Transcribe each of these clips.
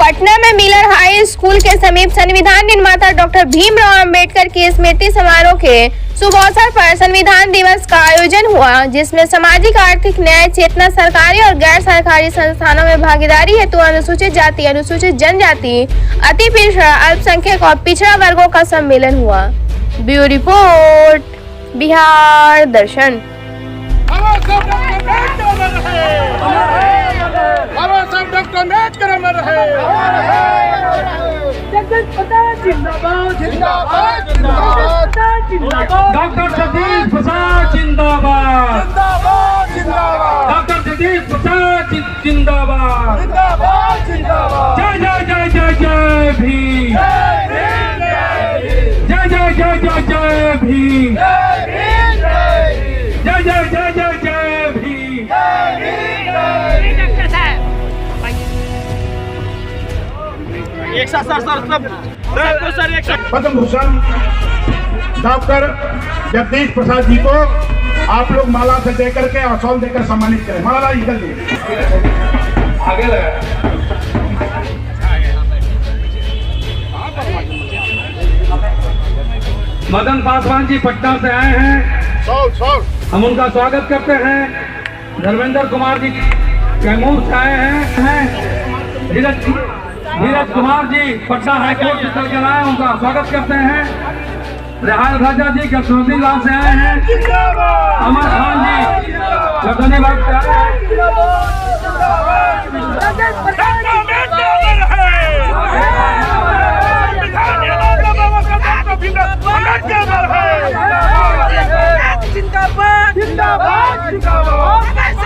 पटना में Miller high school के समीप संविधान निर्माता डॉक्टर भीमराव अंबेडकर की स्मृति समारोह के शुभ अवसर पर संविधान दिवस का आयोजन हुआ, जिसमें सामाजिक आर्थिक न्याय चेतना, सरकारी और गैर सरकारी संस्थानों में भागीदारी हेतु अनुसूचित जाति, अनुसूचित जनजाति, अति पिछड़ा, अल्पसंख्यक और पिछड़ा वर्गों का सम्मेलन हुआ। ब्यूरो रिपोर्ट, बिहार दर्शन। डॉक्टर अम्बेडकर अमर रहे। जिंदाबाद जिंदाबाद जिंदाबाद। डॉक्टर सतीश प्रसाद जिंदाबाद। डॉक्टर सतीश प्रसाद जिंदाबाद। जय जय जय जय जय भीम। जय जय जय जय जय भीम। जय जय जय जय जय भीम। एक साथ सर एक साथ। पद्म भूषण डॉक्टर जगदीश प्रसाद जी को आप लोग माला से देकर के और शॉल देकर सम्मानित करें। माला निकल दी आगे लगा। मदन पासवान जी पटना से आए हैं, हम उनका स्वागत करते हैं। धर्मेंद्र कुमार जी कैमूर से आए हैं। धीरज कुमार जी पटना हाईकोर्ट से चल कर आए, उनका स्वागत करते हैं। रेहान राजा जी गजनौती गांव से आए हैं। अमर खान जी गजनीबाग से आए जिंदाबाद जिंदाबाद जिंदाबाद। जिंदाबाद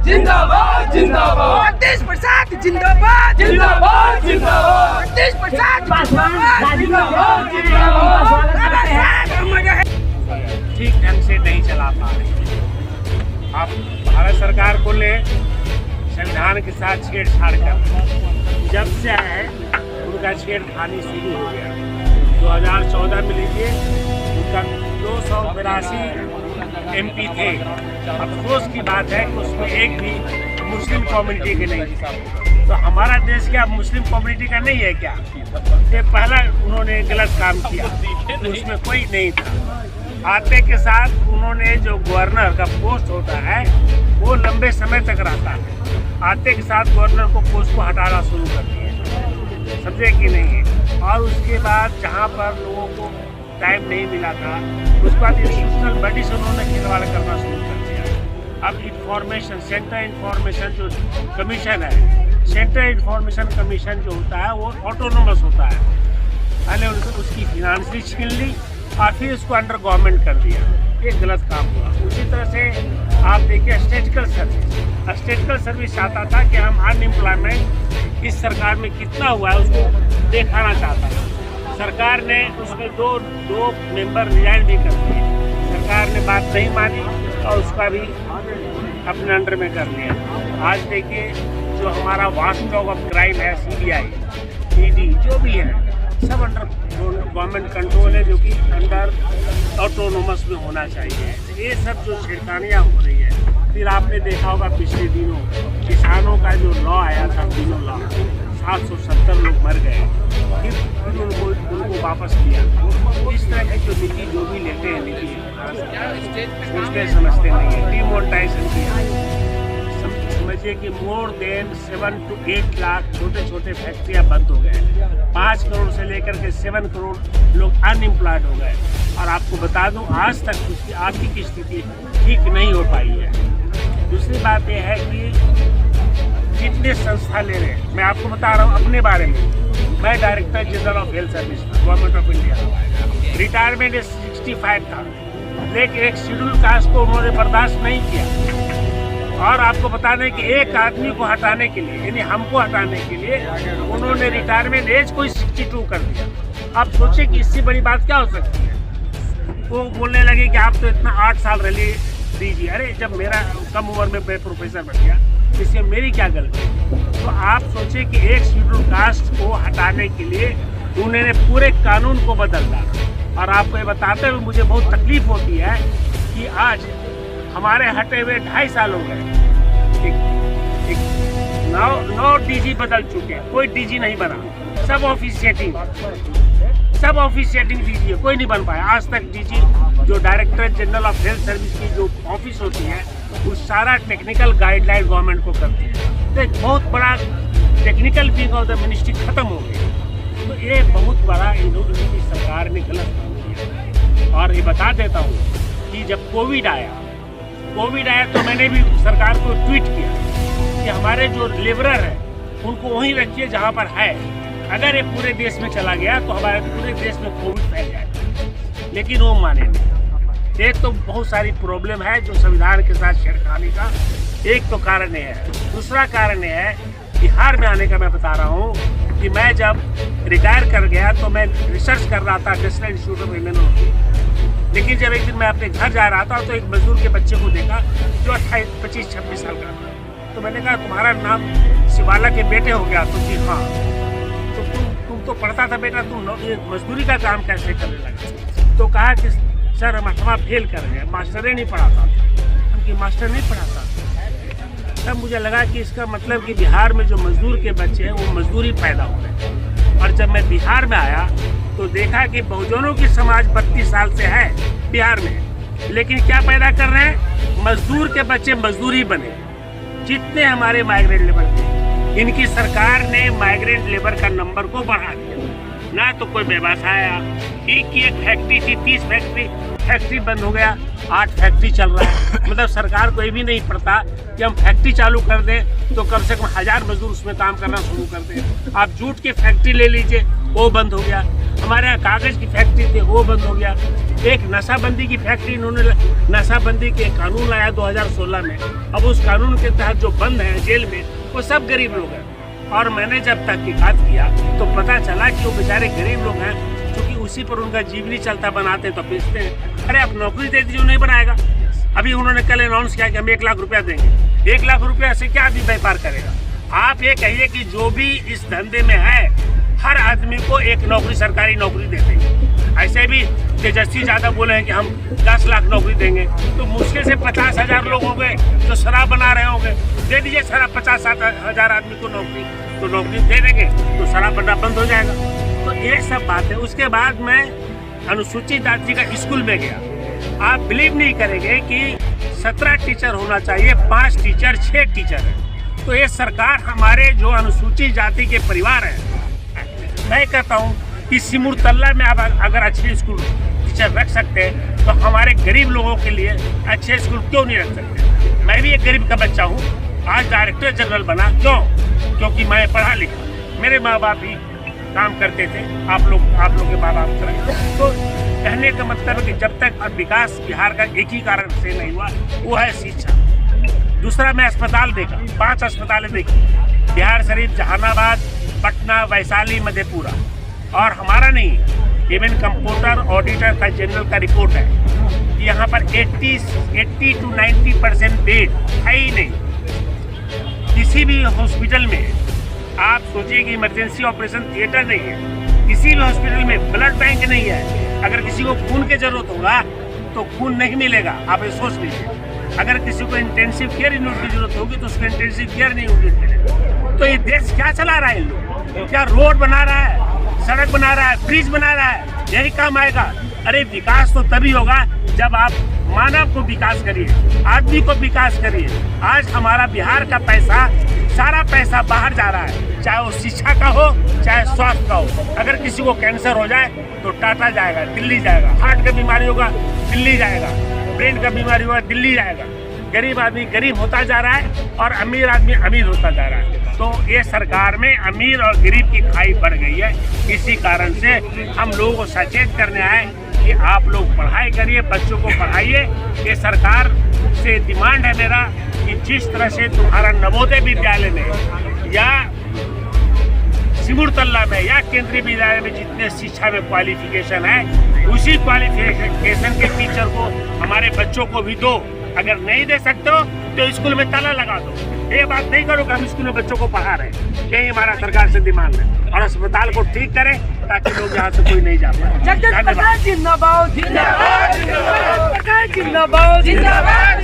जिंदाबाद जिंदाबाद। जगदीश प्रसाद जिंदाबाद जिंदाबाद जिंदाबाद। जगदीश प्रसाद जिंदाबाद जिंदाबाद। ठीक ढंग से नहीं चला पा रहे। आप भारत सरकार को ले संविधान के साथ छेड़छाड़ कर जब से आए हैं उनका छेड़खानी शुरू हो गया। 2014 में लीजिए उनका 282 MP थे। अफसोस की बात है कि उसमें एक भी मुस्लिम कम्युनिटी के नहीं थे। तो हमारा देश क्या मुस्लिम कम्युनिटी का नहीं है क्या? ये पहला उन्होंने गलत काम किया, उसमें कोई नहीं था। आते के साथ उन्होंने जो गवर्नर का पोस्ट होता है वो लंबे समय तक रहता है। आते के साथ गवर्नर को पोस्ट को हटाना शुरू कर दिए, समझे कि नहीं है। और उसके बाद जहाँ पर लोगों को टाइम नहीं मिला था, उसके बाद इंस्टीट्यूशनल बॉडी से उन्होंने खिलवाड़ करना शुरू कर दिया। अब इंफॉर्मेशन सेंट्रल इंफॉर्मेशन जो कमीशन है, सेंट्रल इंफॉर्मेशन कमीशन जो होता है वो ऑटोनोमस होता है। पहले उनको उसकी फिनांस छीन ली और फिर उसको अंडर गवर्नमेंट कर दिया। ये गलत काम हुआ। उसी तरह से आप देखिए स्टैटिस्टिकल सर्विस चाहता था कि हम अनएम्प्लॉयमेंट इस सरकार में कितना हुआ है उसको दिखाना चाहता था। सरकार ने उसमें दो मेंबर रिजाइन भी कर दिए। सरकार ने बात नहीं मानी और उसका भी अपने अंडर में कर लिया। आज देखिए जो हमारा वाचडॉग ऑफ क्राइम है, CBI, ED जो भी है सब अंडर गवर्नमेंट कंट्रोल है, जो कि अंडर ऑटोनोमस में होना चाहिए। ये सब जो छेड़खानियाँ हो रही है। फिर आपने देखा होगा पिछले दिनों किसानों का जो लॉ आया था, तीनों लॉ 770 लोग मर गए, फिर उनको वापस किया। इस तरह की जो नीति जो भी लेते हैं नीति सोचते समझते नहीं है। डिमोनेटाइजेशन किया, समझिए कि मोर देन 7 to 8 लाख छोटे छोटे फैक्ट्रियाँ बंद हो गए। 5 करोड़ से लेकर के 7 करोड़ लोग अनएम्प्लॉयड हो गए। और आपको बता दूं आज तक उसकी आर्थिक स्थिति ठीक नहीं हो पाई है। दूसरी बात यह है कि कितने संस्था ले रहे हैं। मैं आपको बता रहा हूँ अपने बारे में। मैं director general of health service government of India. Retirement 65 था, लेकिन एक शेड्यूल कास्ट को उन्होंने बर्दाश्त नहीं किया। और आपको बता दें कि एक आदमी को हटाने के लिए, यानी हमको हटाने के लिए उन्होंने रिटायरमेंट एज को 62 कर दिया। आप सोचिए कि इससे बड़ी बात क्या हो सकती है। वो बोलने लगे कि आप तो इतना 8 साल रह लिए दीजिए। अरे जब मेरा कम उम्र में मैं प्रोफेसर बन गया, इससे मेरी क्या गलती? तो आप सोचिए कि एक शेड्यूल कास्ट को हटाने के लिए उन्होंने पूरे कानून को बदल डाला। और आपको ये बताते हुए मुझे बहुत तकलीफ होती है कि आज हमारे हटे हुए 2.5 साल हो गए, 9 डीजी बदल चुके हैं, कोई डीजी नहीं बना, सब ऑफिशिएटिंग डीजी है, कोई नहीं बन पाया आज तक। डीजी जो director general of health service की जो ऑफिस होती है वो सारा टेक्निकल गाइडलाइन गवर्नमेंट को करती है, तो एक बहुत बड़ा technical wing of the ministry खत्म हो गया। तो ये बहुत बड़ा इनकी सरकार ने गलत काम किया। और ये बता देता हूँ कि जब कोविड आया तो मैंने भी सरकार को ट्वीट किया कि हमारे जो लेबरर है उनको वहीं रखिए जहाँ पर है। अगर ये पूरे देश में चला गया तो हमारे पूरे देश में कोविड फैल जाएगा, लेकिन वो माने नहीं। एक तो बहुत सारी प्रॉब्लम है जो संविधान के साथ छेड़खानी का एक तो कारण ये है। दूसरा कारण ये है बिहार में आने का मैं बता रहा हूँ कि मैं जब रिटायर कर गया तो मैं रिसर्च कर रहा था नेशनल इंस्टीट्यूट ऑफ इम्यूनोलॉजी, लेकिन जब एक दिन मैं अपने घर जा रहा था तो एक मजदूर के बच्चे को देखा जो 25-26 साल का था। तो मैंने कहा तुम्हारा नाम शिवाला के बेटे हो गया? तो जी हाँ। तो तुम तो पढ़ता था बेटा, तुम मजदूरी का काम कैसे करने लगे? तो कहा कि सर हम 8वां फेल कर गए, मास्टर नहीं पढ़ाता। क्योंकि मास्टर नहीं पढ़ाता तब मुझे लगा कि इसका मतलब कि बिहार में जो मजदूर के बच्चे हैं वो मजदूरी पैदा हो रहे। और जब मैं बिहार में आया तो देखा कि बहुजनों की समाज 32 साल से है बिहार में, लेकिन क्या पैदा कर रहे हैं? मजदूर के बच्चे मजदूरी बने। जितने हमारे माइग्रेंट लेबर थे, इनकी सरकार ने माइग्रेंट लेबर का नंबर को बढ़ा दिया। ना तो कोई व्यवसाय आया, एक फैक्ट्री थी, 30 फैक्ट्री बंद हो गया, 8 फैक्ट्री चल रहा है। मतलब सरकार को ये भी नहीं पड़ता कि हम फैक्ट्री चालू कर दें तो कम से कम 1000 मजदूर उसमें काम करना शुरू कर दें। आप जूट की फैक्ट्री ले लीजिए, वो बंद हो गया। हमारे यहाँ कागज़ की फैक्ट्री थी, वो बंद हो गया। एक नशाबंदी की फैक्ट्री, इन्होंने नशाबंदी के कानून लाया 2016 में। अब उस कानून के तहत जो बंद है जेल में वो सब गरीब लोग हैं। और मैंने जब तहकीकात किया तो पता चला कि वो बेचारे गरीब लोग हैं, क्योंकि उसी पर उनका जीवनी चलता, बनाते तो बेचते हैं। अरे आप नौकरी दे दीजिए, नहीं बनाएगा। अभी उन्होंने कल अनाउंस किया कि हम 1 लाख रुपया देंगे। 1 लाख रुपया से क्या आदमी व्यापार करेगा? आप ये कहिए कि जो भी इस धंधे में है हर आदमी को एक नौकरी, सरकारी नौकरी दे देंगे। ऐसे भी तेजस्वी यादव बोले हैं कि हम 10 लाख नौकरी देंगे, तो मुश्किल से 50,000 लोग होंगे जो शराब बना रहे होंगे। दे दीजिए शराब 50,000 आदमी को नौकरी, तो नौकरी दे देंगे तो शराब बनना बंद हो जाएगा। तो ये सब बात है। उसके बाद मैं अनुसूचित जाति का स्कूल में गया। आप बिलीव नहीं करेंगे कि 17 टीचर होना चाहिए, 5 टीचर 6 टीचर है। तो ये सरकार हमारे जो अनुसूचित जाति के परिवार हैं, मैं कहता हूँ कि सिमुरतल्ला में आप अगर अच्छे स्कूल टीचर रख सकते हैं तो हमारे गरीब लोगों के लिए अच्छे स्कूल क्यों नहीं रख सकते? मैं भी एक गरीब का बच्चा हूँ, आज डायरेक्टर जनरल बना। क्यों? क्योंकि मैं पढ़ा लिखा, मेरे माँ बाप भी काम करते थे, आप लोग के माँ बाप करें। तो कहने का मतलब है कि जब तक विकास बिहार का एक ही कारण से नहीं हुआ, वो है शिक्षा। दूसरा मैं अस्पताल देखा, 5 अस्पतालें देखी, बिहार शरीफ, जहानाबाद, पटना, वैशाली, मधेपुरा। और हमारा नहीं, इवन कंप्यूटर ऑडिटर का जनरल का रिपोर्ट है कि यहाँ पर 80 to 90% बेड है ही नहीं। किसी भी हॉस्पिटल में आप सोचिए कि इमरजेंसी ऑपरेशन थिएटर नहीं है, किसी भी हॉस्पिटल में ब्लड बैंक नहीं है। अगर किसी को खून की जरूरत होगा तो खून नहीं मिलेगा, आप ये सोच लीजिए। अगर किसी को इंटेंसिव केयर यूनिट की जरूरत होगी तो उसको इंटेंसिव केयर नहीं यूनिट मिलेगा। तो ये देश क्या चला रहा है? इन लोग क्या रोड बना रहा है, सड़क बना रहा है, ब्रिज बना रहा है, यही काम आएगा? अरे विकास तो तभी होगा जब आप मानव को विकास करिए, आदमी को विकास करिए। आज हमारा बिहार का पैसा, सारा पैसा बाहर जा रहा है, चाहे वो शिक्षा का हो चाहे स्वास्थ्य का हो। अगर किसी को कैंसर हो जाए तो टाटा जाएगा, दिल्ली जाएगा। हार्ट का बीमारी होगा दिल्ली जाएगा, ब्रेन का बीमारी होगा दिल्ली जाएगा। गरीब आदमी गरीब होता जा रहा है और अमीर आदमी अमीर होता जा रहा है। तो ये सरकार में अमीर और गरीब की खाई बढ़ गई है। इसी कारण से हम लोगों को सचेत करने आए कि आप लोग पढ़ाई करिए, बच्चों को पढ़ाइए। ये सरकार से डिमांड है मेरा कि जिस तरह से तुम्हारा नवोदय विद्यालय में या सिमुरतल्ला में या केंद्रीय विद्यालय में जितने शिक्षा में क्वालिफिकेशन है, उसी क्वालिफिकेशन के टीचर को हमारे बच्चों को भी दो। अगर नहीं दे सकते हो तो स्कूल में ताला लगा दो। ये बात नहीं करो कि हम स्कूल में बच्चों को पढ़ा रहे हैं। यही हमारा सरकार से डिमांड है। और अस्पताल को ठीक करें, ताकि लोग यहाँ से कोई नहीं जा पाए। जिंदाबाद जिंदाबाद जिंदाबाद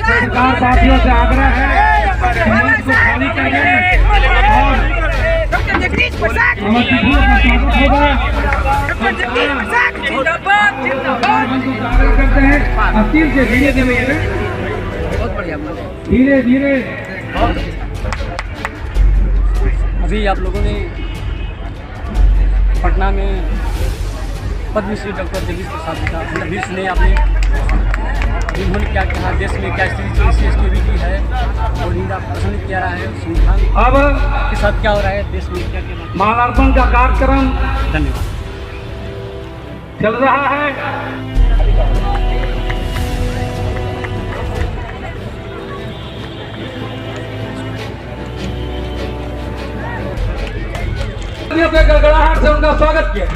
सरकार साथियों से आग्रह है मंच को खाली करिए और जगदीश प्रसाद करते हैं। अस्थिर से धीरे धीरे धीरे धीरे। अभी आप लोगों ने पटना में पद्मश्री डॉक्टर जगदीश प्रसाद जी का भीष्म ने आपने उन्होंने क्या कहा, देश में क्या स्थिति की है और इनका प्रश्न किया रहा है संविधान अब के साथ क्या हो रहा है देश में, क्या क्या माल्यार्पण का कार्यक्रम धन्यवाद चल रहा है। गड़गड़ाहट से उनका स्वागत किया।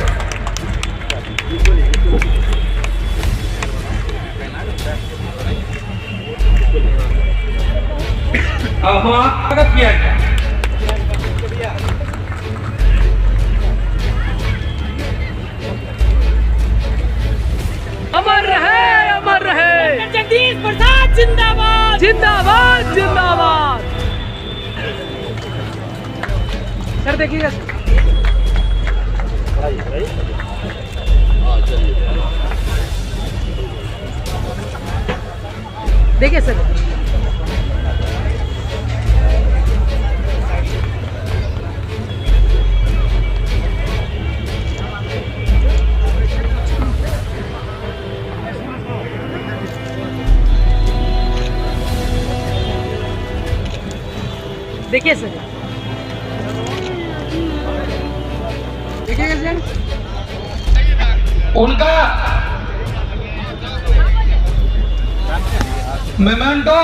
स्वागत किया गया। अमर रहे जगदीश प्रसाद जिंदाबाद जिंदाबाद जिंदाबाद। सर देखिएगा देखिए सर देखिए सर देखिएगा सर उनका मेमेंटो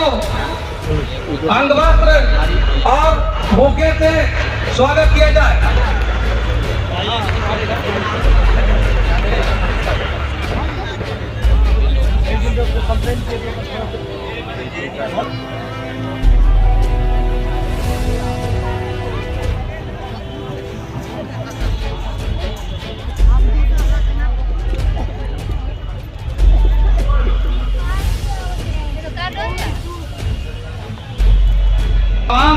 अंगवस्त्र और बुके से स्वागत किया जाए। हम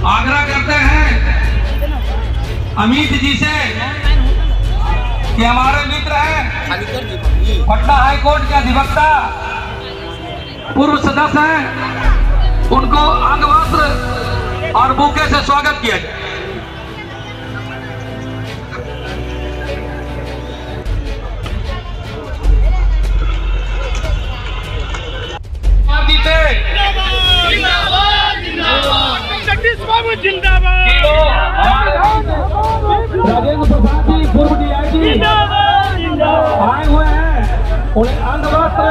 आग्रह करते हैं अमित जी से कि हमारे मित्र हैं पटना हाई कोर्ट के अधिवक्ता पूर्व सदस्य हैं, उनको अंगवस्त्र और बुके से स्वागत किया जाए। जगदीश बाबू जिंदाबाद। राजेंद्र प्रसाद जी पूर्व DIG आए हुए हैं, उन्हें अंगवस्त्र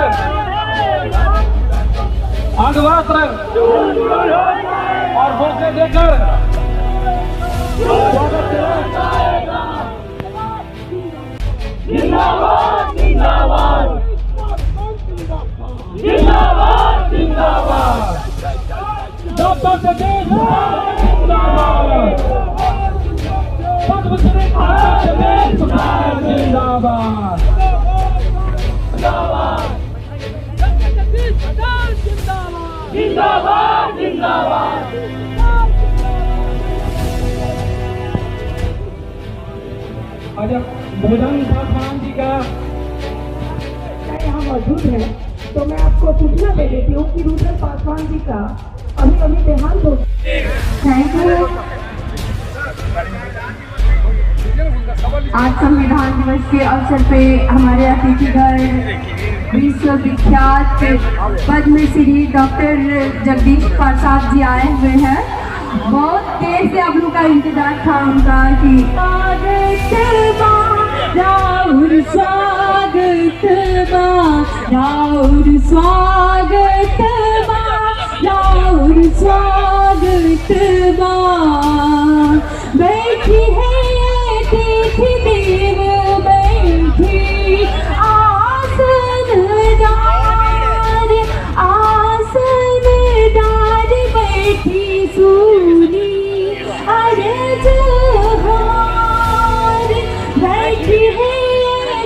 और बुके देकर स्वागत जिंदाबाद जिंदाबाद जिंदाबाद जिंदाबाद डॉक्टर जगदीश जिंदाबाद पद्मश्री जगदीश जिंदाबाद जिंदाबाद जिंदाबाद। आज भोजन पासवान जी का यहाँ मौजूद है तो मैं आपको सूचना दे देती हूँ कि रुद्र पासवान जी का अभी देहांत हो। Thank you. आज संविधान दिवस के अवसर पे हमारे अतिथिगण विश्वविख्यात पद्मश्री डॉक्टर जगदीश प्रसाद जी आए हुए हैं। बहुत देर से हम लोग का इंतजार था उनका कि राउर स्वागत राउर स्वागत राउर स्वागत बैठी है अतिथि देव बैठी आसनदार बैठी सुनी अरज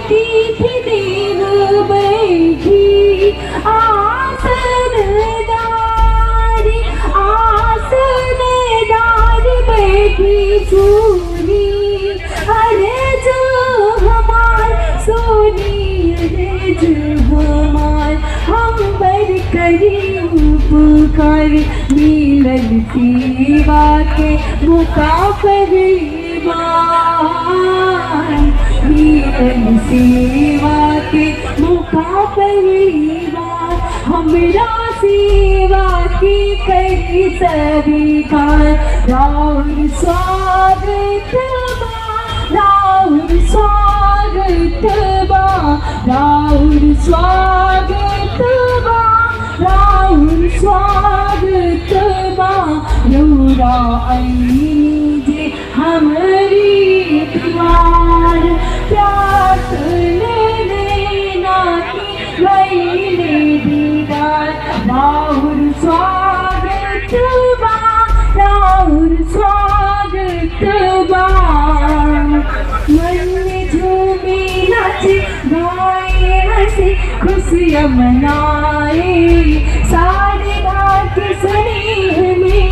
बैठी थी देव बैठी आसनदारी बैठी सोनी अरे जो हमार सोनी अरे जो हमार हम बर करी पुकार मिलन सेवा के मुका परिवार मिलन सेवा के मुका परिवार हमरा सेवा की कई स्वीकार राउर स्वागत बा राउर स्वागत बा राउर स्वागत बा राउर स्वागत बा रौरा आईनी जे हमारी द्वार प्यास लेना की लैले दीदार राउर स्वागत बा राउर स्वागत बा मन में झूमे नाचे गाए हंसे खुशियाँ मनाए सारे रात स्नेह में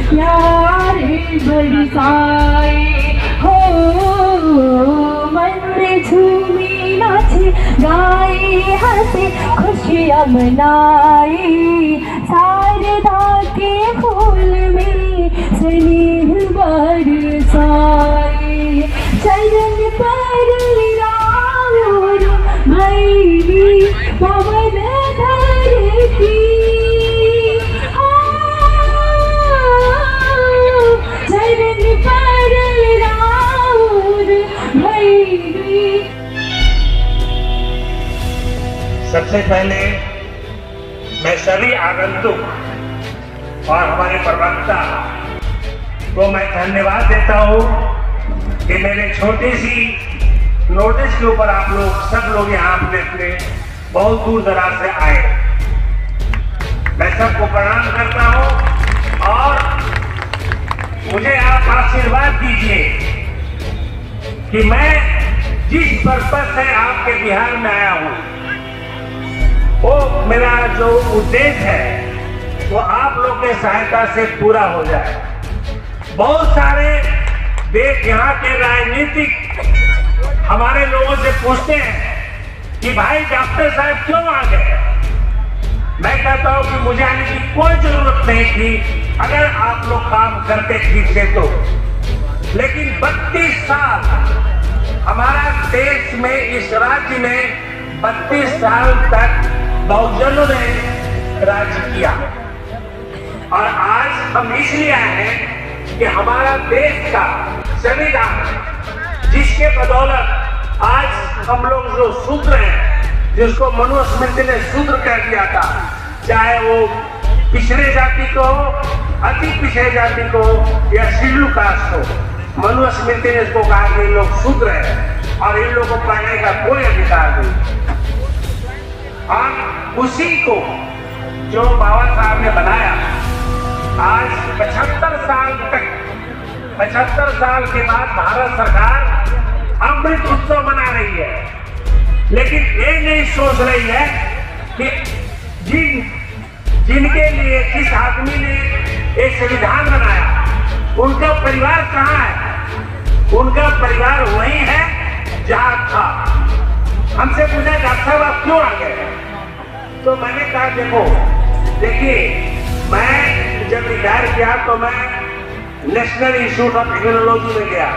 प्यार बरसाए हो मन में झूमे नाचे गाए हंसे खुशियाँ मनाए सारे के फूल में स्नेह बरसाए चरण पर राउर भैरी पवन धरती चरण पर राउर भैरी। सबसे पहले मैं सभी आगंतुक और हमारे प्रवक्ता को मैं धन्यवाद देता हूँ कि मेरे छोटी सी नोटिस के ऊपर आप लोग सब लोग यहाँ देखने बहुत दूर दराज से आए। मैं सबको प्रणाम करता हूँ और मुझे आप आशीर्वाद दीजिए कि मैं जिस पर्पस से आपके बिहार में आया हूँ वो मेरा जो उद्देश्य है वो आप लोग की सहायता से पूरा हो जाए। बहुत सारे देश यहाँ के राजनीतिक हमारे लोगों से पूछते हैं कि भाई डॉक्टर साहब क्यों आ गए। मैं कहता हूँ कि मुझे आने की कोई जरूरत नहीं थी अगर आप लोग काम करते ठीक से तो। लेकिन 32 साल हमारा देश में इस राज्य में 32 साल तक बहुजनों ने राज्य किया और आज हम इसलिए आए हैं कि हमारा देश का संविधान जिसके बदौलत आज हम लोग जो शूद्र हैं जिसको मनुस्मृति ने शूद्र कह दिया था, चाहे वो पिछड़े जाति को हो, अति पिछड़े जाति को या शेड्यूल कास्ट हो, मनुस्मृति ने इसको कहा कि लोग शूद्र हैं और इन लोगों को पढ़ने का कोई अधिकार नहीं। और उसी को जो बाबा साहब ने बनाया आज 75 साल के बाद भारत सरकार अमृत उत्सव मना रही है, लेकिन ये नहीं सोच रही है कि जिनके लिए जिस आदमी ने एक संविधान बनाया उनका परिवार कहाँ है। उनका परिवार वही है जहाँ था। हमसे पूछा डॉक्टर साहब आप क्यों आ गए, तो मैंने कहा देखिए मैं जब रिटायर किया तो मैं नेशनल इंस्टीट्यूट ऑफ टेक्नोलॉजी में गया।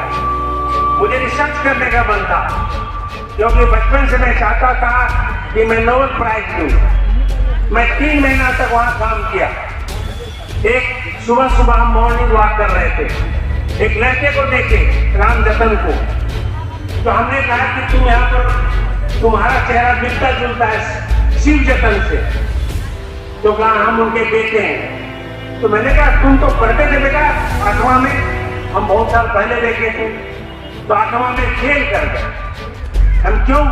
मुझे रिसर्च करने का मन था क्योंकि बचपन से मैं चाहता था कि मैं नोबेल प्राइज लूं। मैं 3 महीना तक वहां काम किया। एक सुबह हम मॉर्निंग वॉक कर रहे थे, एक लड़के को देखे राम जतन को, तो हमने कहा कि तुम यहाँ पर तुम्हारा चेहरा मिलता जुलता है शिव जतन से, तो कहा हम उनके बेटे हैं। तो मैंने कहा तुम तो पढ़ते थे बेटा 8वां में, हम बहुत साल पहले देखे थे, तो 8वां में फेल कर गए। हम क्यों?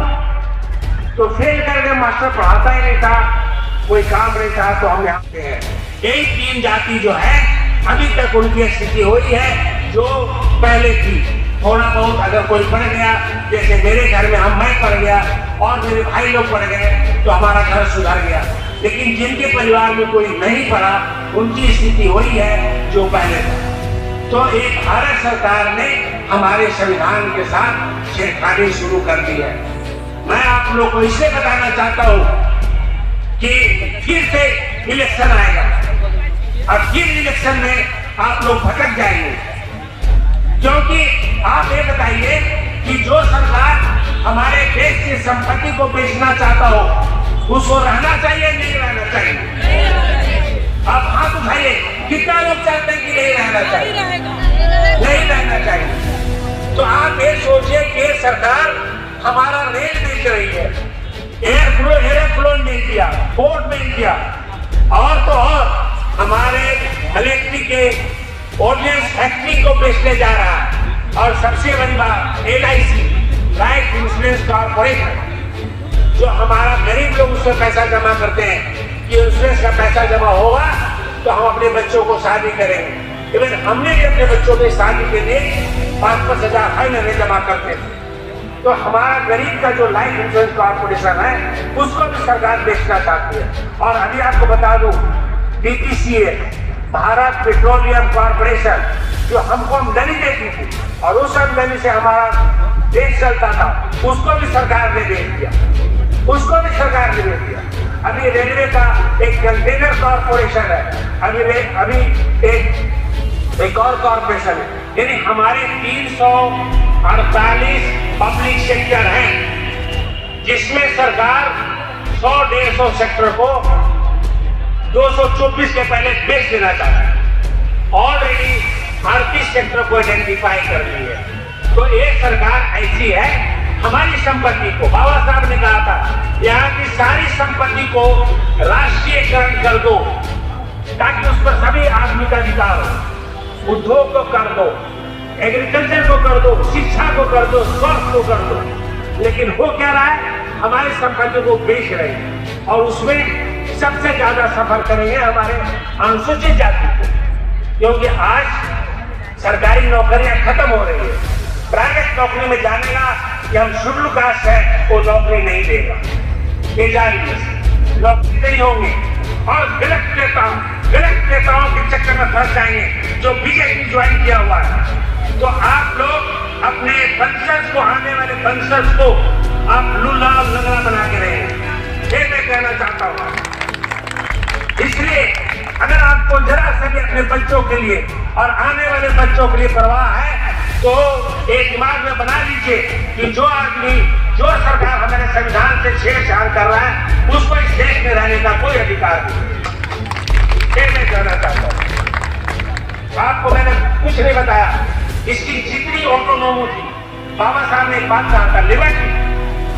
तो फेल कर गए, मास्टर पढ़ाता ही नहीं था, कोई काम नहीं था, तो हम यहाँ पे हैं। यही 3 जाति जो है अभी तक उनकी स्थिति हुई है जो पहले थी, थोड़ा बहुत अगर कोई पढ़ गया, जैसे मेरे घर में मैं पढ़ गया और मेरे भाई लोग पढ़ गए तो हमारा घर सुधर गया। लेकिन जिनके परिवार में कोई नहीं पढ़ा उनकी स्थिति वही है जो पहले था। तो एक भारत सरकार ने हमारे संविधान के साथ छेड़खानी शुरू कर दी है। मैं आप लोग को इसलिए बताना चाहता हूं कि फिर से इलेक्शन आएगा और फिर इलेक्शन में आप लोग भटक जाएंगे, क्योंकि आप ये बताइए कि जो सरकार हमारे देश की संपत्ति को बेचना चाहता हो उसको रहना चाहिए नहीं रहना चाहिए? आप हाथ उठाइए, कितना लोग चाहते हैं कि नहीं रहना चाहिए? नहीं रहना चाहिए। तो आप ये सोचिए कि सरकार हमारा रेल बेच रही है, एयरफ्लोन नहीं किया, पोर्ट नहीं किया, और तो और हमारे इलेक्ट्रिक के ऑर्डिनेंस फैक्ट्री को बेचने जा रहा है। और सबसे बड़ी बात LIC, लाइफ इंश्योरेंस कॉर्पोरेशन, जो हमारा गरीब लोग उसमें पैसा जमा करते हैं कि इंश्योरेंस का पैसा जमा होगा तो हम अपने बच्चों को शादी करेंगे। इवन हमने भी अपने बच्चों की शादी के लिए 5-5 हजार हर महीने जमा करते थे। तो हमारा गरीब का जो लाइफ इंश्योरेंस कॉर्पोरेशन है उसको भी सरकार बेचना चाहती है। और अभी आपको बता दूं, BPCL, भारत पेट्रोलियम कॉर्पोरेशन, जो हमको आमदनी देती थी और उस आमदनी से हमारा देश चलता था, उसको भी सरकार ने बेच दिया, उसको भी सरकार ने बेच दिया। अभी रेलवे का एक कंटेनर कॉर्पोरेशन है, अभी एक और कॉर्पोरेशन है। यानी हमारे 348 पब्लिक सेक्टर हैं, जिसमें सरकार 100-150 सेक्टर को 224 के पहले बेच देना चाहता है। ऑलरेडी 38 सेक्टर को आइडेंटिफाई कर ली है। तो ये सरकार ऐसी है, हमारी संपत्ति को, बाबा साहब ने कहा था यहाँ की सारी संपत्ति को राष्ट्रीयकरण कर दो ताकि उस पर सभी आदमी का अधिकार हो। उद्योग को कर दो, एग्रीकल्चर को कर दो, शिक्षा को कर दो, स्वास्थ्य को कर दो। लेकिन हो क्या रहा है, हमारी संपत्ति को बेच रहे हैं और उसमें सबसे ज्यादा सफर करेंगे हमारे अनुसूचित जाति को, क्योंकि आज सरकारी नौकरियां खत्म हो रही है। प्राइवेट नौकरी में जानेगा कि हम शेड्यूल कास्ट है, वो नौकरी नहीं देगा, नौकरी नहीं होंगी और गलत नेताओं के चक्कर में फंस जाएंगे जो बीजेपी ज्वाइन किया हुआ है। तो आप लोग अपने वंशज को, आने वाले वंशज को आप लूला लंगड़ा बना के रहे, ये मैं कहना चाहता हूँ। इसलिए अगर आपको जरा से भी अपने बच्चों के लिए और आने वाले बच्चों के लिए परवाह है तो एक दिमाग में बना लीजिए कि जो आदमी, जो सरकार हमारे संविधान से छेड़छाड़ कर रहा है उसको इस देश में रहने का कोई अधिकार नहीं। ये मैं कहना चाहता हूँ। आपको मैंने कुछ नहीं बताया, इसकी जितनी ऑटोनोमी थी, बाबा साहब ने एक बात कहा था, लिबर्टी,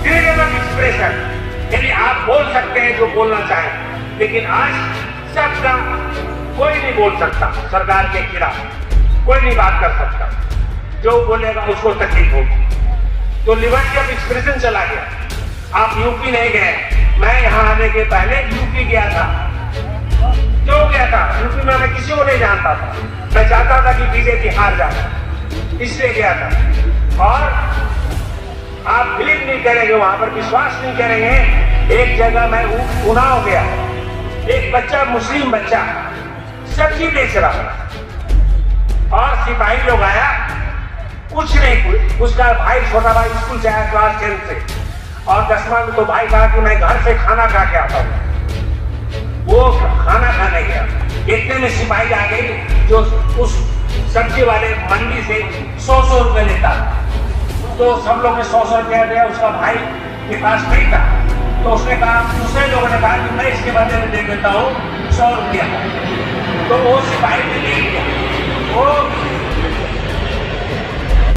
फ्रीडम ऑफ एक्सप्रेशन, यानी आप बोल सकते हैं जो बोलना चाहें। लेकिन आज सबका कोई नहीं बोल सकता, सरकार के खिलाफ कोई नहीं बात कर सकता, जो बोलेगा उसको तकलीफ होगी। तो लिबर्टी ऑफ एक्सप्रेशन चला गया। आप यूपी नहीं गए, मैं यहाँ आने के पहले यूपी गया था। क्यों गया था? यूपी में मैं किसी को नहीं जानता था, मैं चाहता था कि बीजेपी हार जाए, इसलिए गया था। और आप बिलीव नहीं करेंगे, वहां पर विश्वास नहीं करेंगे, एक जगह मैं उन्नाव गया, एक बच्चा, मुस्लिम बच्चा सब्जी बेच रहा और सिपाही लोग आया, कुछ नहीं, उसका भाई, छोटा भाई स्कूल से आया क्लास 10 से, और 10वां में तो भाई कहा कि मैं घर से खाना खा के आता हूँ। वो खाना खाने गया, इतने में सिपाही आ गई जो उस सब्जी वाले मंडी से 100 रुपए लेता। तो सब लोग ने 100 रुपया दिया, उसका भाई के पास नहीं था, तो उसने कहा, दूसरे लोगों ने कहा कि मैं इसके बदले में दे देता हूँ 100 रुपया। तो वो सिपाही ने ले लिया, वो